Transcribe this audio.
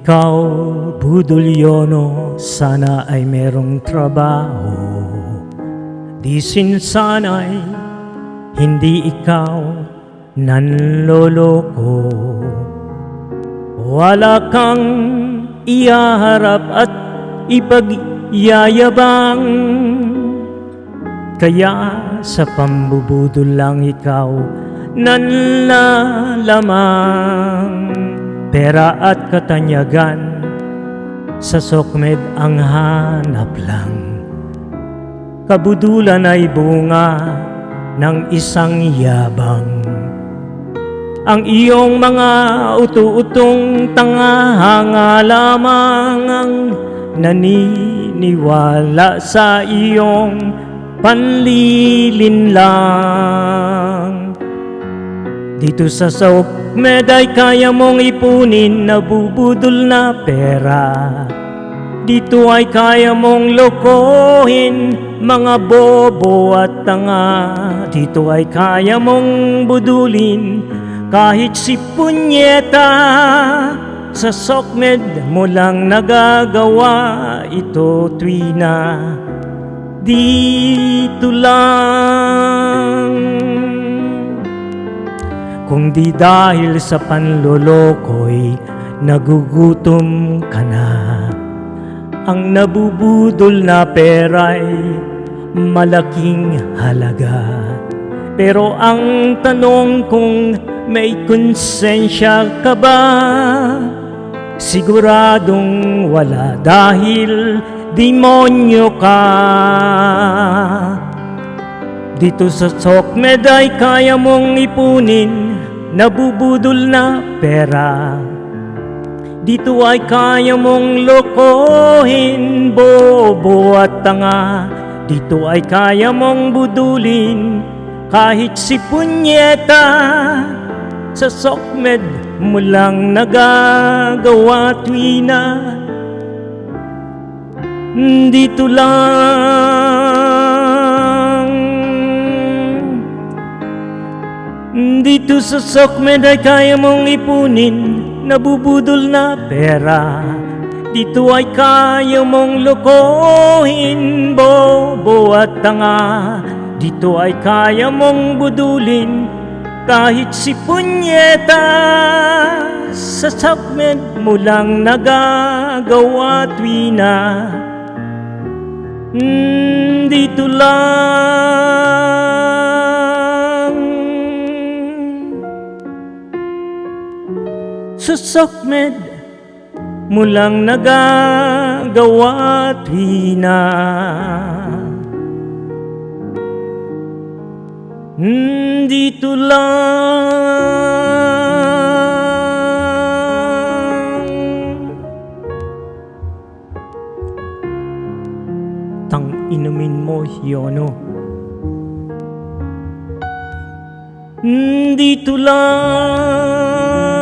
Ikaw, Budulyono, sana ay merong trabaho. Di sana'y hindi ikaw nanloloko. Wala kang iyaharap at ipagyayabang, kaya sa pambubudol lang ikaw nanlalamang. Pera at katanyagan sa sokmed ang hanap lang. Kabudulan ay bunga ng isang yabang. Ang iyong mga utu-utong tanga lamang ang naniniwala sa iyong panlilinlang. Dito sa sokmed ay kaya mong ipunin nabubudol na pera. Dito ay kaya mong lokohin mga bobo at tanga. Dito ay kaya mong budulin kahit si punyeta. Sa sokmed mo lang nagagawa ito, tuwina. Dito lang. Kung di dahil sa panloloko'y nagugutom ka na, ang nabubudol na pera'y malaking halaga. Pero ang tanong kung may konsensya ka ba, siguradong wala dahil demonyo ka. Dito sa sokmed ay kaya mong ipunin nabubudol na pera. Dito ay kaya mong lokohin bobo at tanga. Dito ay kaya mong budulin kahit si punyeta. Sa sokmed mo lang nagagawa, tuwina. Dito lang. Dito sa sokmed ay kaya mong ipunin nabubudol na pera. Dito ay kaya mong lokohin bobo at tanga. Dito ay kaya mong budulin kahit si punyeta. Sa sokmed mo lang nagagawa, tuwina. Dito lang. Sa sokmed mo lang nagagawa, tuwina. Dito lang. Tang inumin mo, Yono. Dito lang.